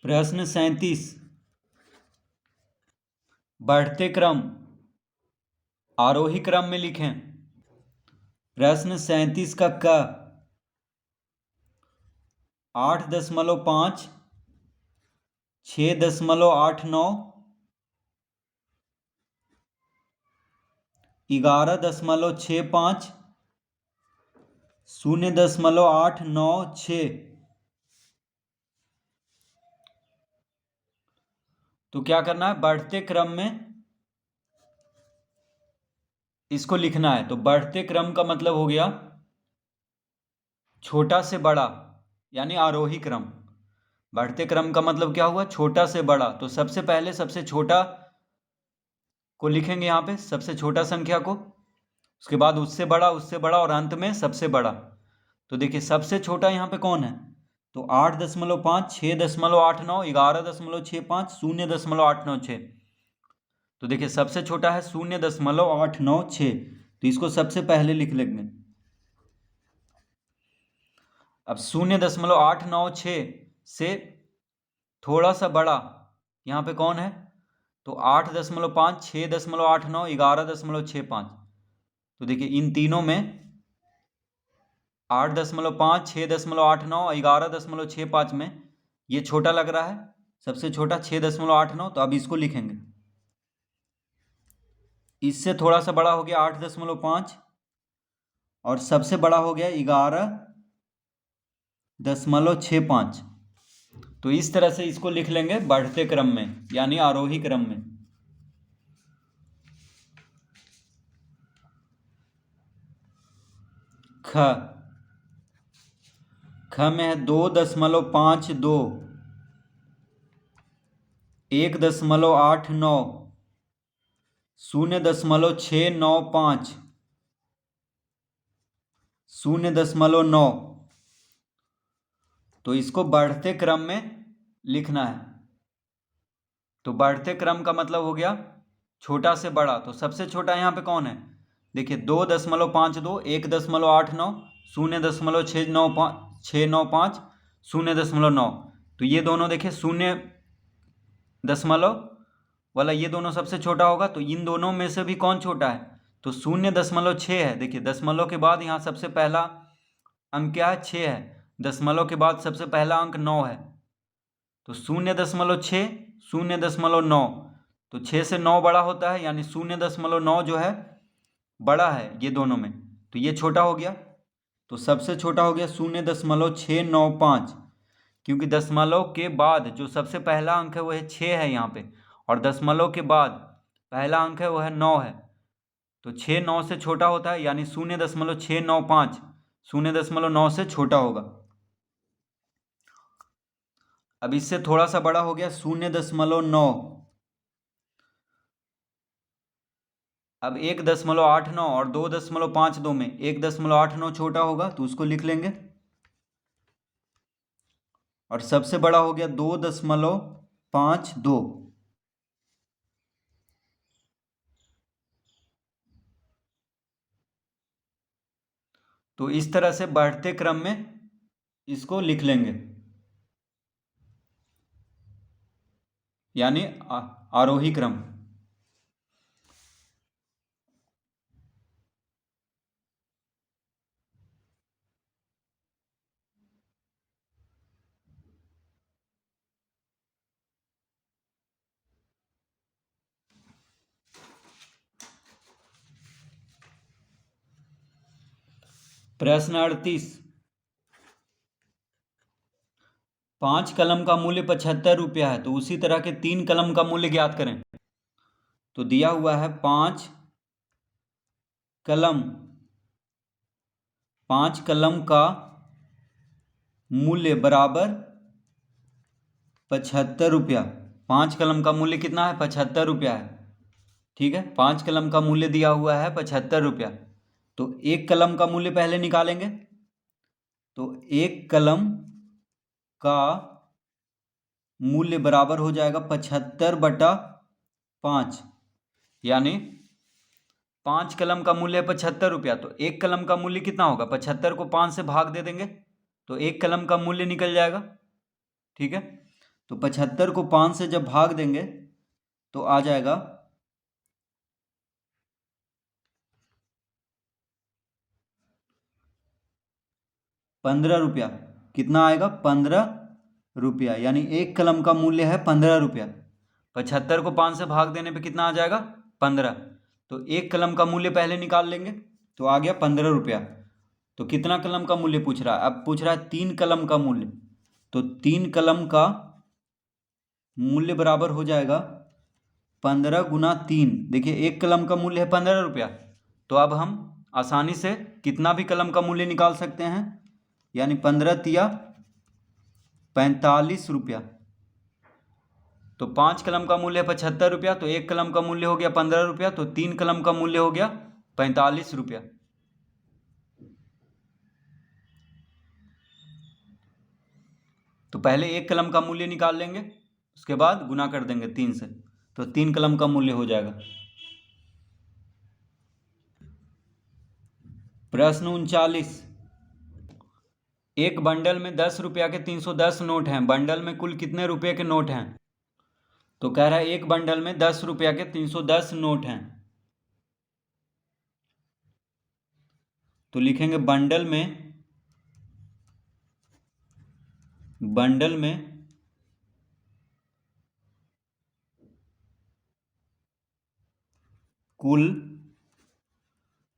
प्रश्न 37। बढ़ते क्रम आरोही क्रम में लिखें। प्रश्न 37 का क 8.5 6.89 11.65 0.896। तो क्या करना है, बढ़ते क्रम में इसको लिखना है। तो बढ़ते क्रम का मतलब हो गया छोटा से बड़ा, यानी आरोही क्रम। बढ़ते क्रम का मतलब क्या हुआ, छोटा से बड़ा। तो सबसे पहले सबसे छोटा को लिखेंगे यहाँ पे, सबसे छोटा संख्या को, उसके बाद उससे बड़ा और अंत में सबसे बड़ा। तो देखिए सबसे छोटा यहाँ पे कौन है, तो 8.5 6.89 11.65 0.896। तो देखिए सबसे छोटा है 0.896। तो इसको सबसे पहले लिख लेंगे। अब 0.896 से थोड़ा सा बड़ा यहाँ पे कौन है, तो 8.5 6.89 11.65। तो देखिए इन तीनों में 8.5 6.89 11.65 में ये छोटा लग रहा है, सबसे छोटा 6.89। तो अब इसको लिखेंगे, इससे थोड़ा सा बड़ा हो गया 8.5 और सबसे बड़ा हो गया 11.65। तो इस तरह से इसको लिख लेंगे बढ़ते क्रम में, यानी आरोही क्रम में। ख में है 2.52 1.89 0.695 0.9। तो इसको बढ़ते क्रम में लिखना है। तो बढ़ते क्रम का मतलब हो गया छोटा से बड़ा। तो सबसे छोटा यहाँ पे कौन है, देखिए 2.52 1.89 0.695 0.9। तो ये दोनों देखिए 0 वाला ये दोनों सबसे छोटा होगा। तो इन दोनों में से भी कौन छोटा है, तो 0.6 है। देखिए दशमलव के बाद यहाँ सबसे पहला अंक क्या है, 6 है। दशमलव के बाद सबसे पहला अंक 9 है। तो 0.6 0.9। तो 6 से 9 बड़ा होता है, यानी 0.9 जो है बड़ा है ये दोनों में। तो ये छोटा हो गया। तो सबसे छोटा हो गया 0.695, क्योंकि दशमलव के बाद जो सबसे पहला अंक है वो है 6 है यहाँ पे, और दशमलव के बाद पहला अंक है वो है 9 है। तो 6 9 से छोटा होता है, यानी 0.695 0.9 से छोटा होगा। अब इससे थोड़ा सा बड़ा हो गया 0.9। अब 1.89 और 2.52 में 1.89 छोटा होगा, तो उसको लिख लेंगे। और सबसे बड़ा हो गया 2.52। तो इस तरह से बढ़ते क्रम में इसको लिख लेंगे, यानी आरोही क्रम। प्रश्न 38। 5 कलम का मूल्य 75 रुपया है, तो उसी तरह के 3 कलम का मूल्य ज्ञात करें। तो दिया हुआ है 5 कलम का मूल्य बराबर 75 रुपया। 5 कलम का मूल्य कितना है, 75 रुपया है। ठीक है, 5 कलम का मूल्य दिया हुआ है 75 रुपया। तो एक कलम का मूल्य पहले निकालेंगे। तो एक कलम का मूल्य बराबर हो जाएगा 75/5, यानी 5 कलम का मूल्य है 75 रुपया। तो एक कलम का मूल्य कितना होगा, 75 को 5 से भाग दे देंगे तो एक कलम का मूल्य निकल जाएगा। ठीक है, तो 75 को 5 से जब भाग देंगे तो आ जाएगा 15 रुपया। कितना आएगा? 15 रुपया, यानी एक कलम का मूल्य है 15 रुपया। 75 को 5 से भाग देने पे कितना आ जाएगा? 15। तो एक कलम का मूल्य पहले निकाल लेंगे, तो आ गया 15 रुपया। तो कितना कलम का मूल्य पूछ रहा है? अब पूछ रहा है 3 कलम का मूल्य। तो 3 कलम का मूल्य बराबर हो जाएगा 15 गुना 3। देखिए एक कलम का मूल्य है 15 रुपया, तो अब हम आसानी से कितना भी कलम का मूल्य निकाल सकते हैं, यानी 15 तिया 45 रुपया। तो 5 कलम का मूल्य है 75 रुपया, तो एक कलम का मूल्य हो गया 15 रुपया, तो 3 कलम का मूल्य हो गया 45 रुपया। तो पहले एक कलम का मूल्य निकाल लेंगे, उसके बाद गुना कर देंगे 3 से, तो 3 कलम का मूल्य हो जाएगा। प्रश्न 39। एक बंडल में 10 रुपया के 310 नोट हैं। बंडल में कुल कितने रुपये के नोट हैं? तो कह रहा है एक बंडल में 10 रुपया के 310 नोट हैं। तो लिखेंगे बंडल में कुल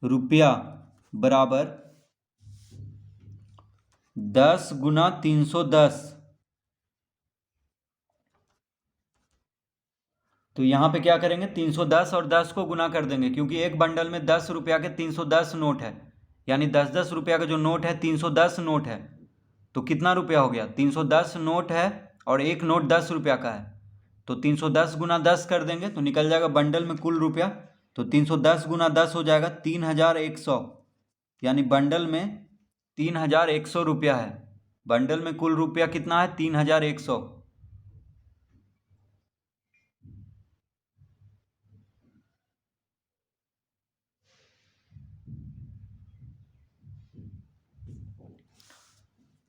रुपया बराबर 10 गुना 310। तो यहाँ पे क्या करेंगे? 310 और 10 को गुना कर देंगे, क्योंकि एक बंडल में 10 रुपया के 310 नोट है, यानी 10-10 रुपया का जो नोट है 310 नोट है। तो कितना रुपया हो गया? 310 नोट है और एक नोट 10 रुपया का है, तो 310 गुना 10 कर देंगे तो निकल जाएगा बंडल में कुल रुपया। तो 310 गुना 10 हो जाएगा 3100, यानी बंडल में 3100 रुपया है। बंडल में कुल रुपया कितना है? 3100।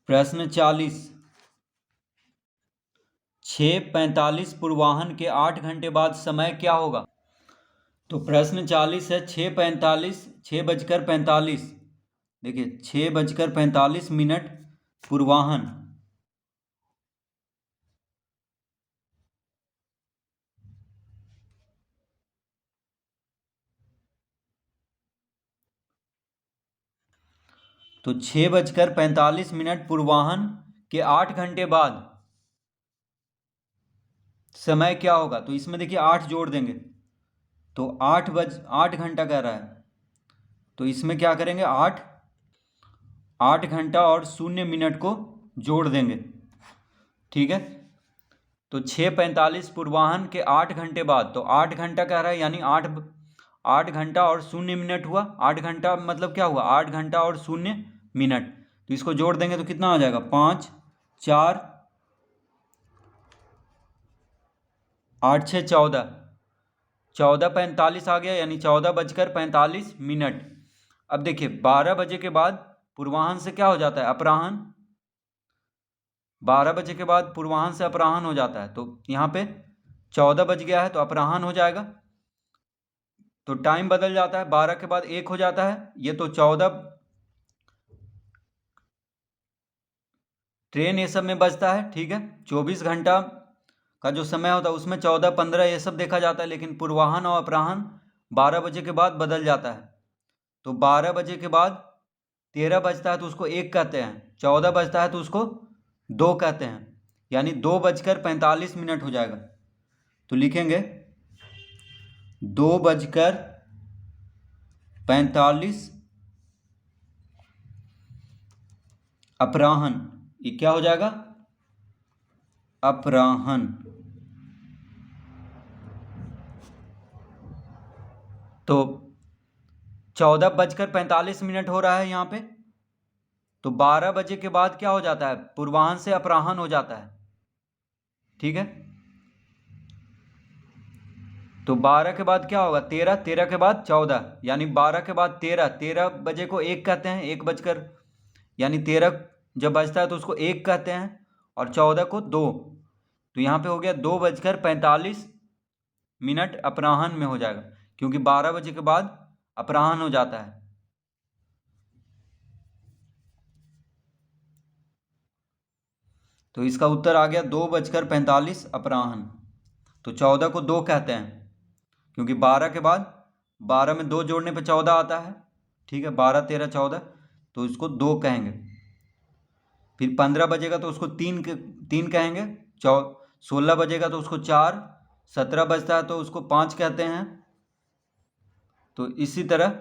प्रश्न 40। 6:45 पूर्वाह्न के 8 घंटे बाद समय क्या होगा? तो प्रश्न 40 है 6:45, 6:45। देखिए 6:45 पूर्वाह्न। तो 6:45 पूर्वाह्न के 8 घंटे बाद समय क्या होगा? तो इसमें देखिए 8 जोड़ देंगे, तो 8 घंटा कह रहा है, तो इसमें क्या करेंगे? 8 घंटा और 0 मिनट को जोड़ देंगे। ठीक है, तो 6:45 पूर्वाह्न के 8 घंटे बाद, तो 8 घंटा कह रहा है, यानी 8 घंटा और 0 मिनट हुआ। 8 घंटा मतलब क्या हुआ? 8 घंटा और 0 मिनट। तो इसको जोड़ देंगे तो कितना आ जाएगा? 5 4 8 6 14, 14:45 आ गया, यानी 14:45। अब देखिए 12 बजे के बाद पूर्वाह्न से क्या हो जाता है? अपराह्न। 12 बजे के बाद पूर्वाह्न से अपराह्न हो जाता है, तो यहाँ पे 14 बज गया है तो अपराह्न हो जाएगा। तो टाइम बदल जाता है, 12 के बाद 1 हो जाता है। ये तो 14 ट्रेन ये सब में बजता है। ठीक है, 24 घंटा का जो समय होता है उसमें 14 15 ये सब देखा जाता है, लेकिन पूर्वाह्न और अपराह्न 12 बजे के बाद बदल जाता है। तो 12 बजे के बाद 13 बजता है तो उसको 1 कहते हैं, 14 बजता है तो उसको 2 कहते हैं, यानी 2:45 हो जाएगा। तो लिखेंगे 2:45 अपराह्न। ये क्या हो जाएगा? अपराह्न। तो 14:45 हो रहा है यहाँ पे, तो 12 बजे के बाद क्या हो जाता है? पूर्वाह्न से अपराह्न हो जाता है। ठीक है, तो 12 के बाद क्या होगा? 13, 13 के बाद 14, यानी 12 के बाद 13, 13 बजे को 1 कहते हैं, 1 बजकर, यानी 13 जब बजता है तो उसको 1 कहते हैं, और 14 को 2। तो यहाँ पे हो गया 2:45 अपराह्न में हो जाएगा, क्योंकि 12 बजे के बाद अपराह्न हो जाता है। तो इसका उत्तर आ गया 2:45 अपराह्न। तो 14 को 2 कहते हैं, क्योंकि 12 के बाद 12 में 2 जोड़ने पे 14 आता है। ठीक है, 12 13 14, तो इसको 2 कहेंगे। फिर 15 बजेगा तो उसको 3 कहेंगे। 16 बजेगा तो उसको 4, 17 बजता है तो उसको 5 कहते हैं। तो इसी तरह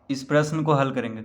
इस प्रश्न को हल करेंगे।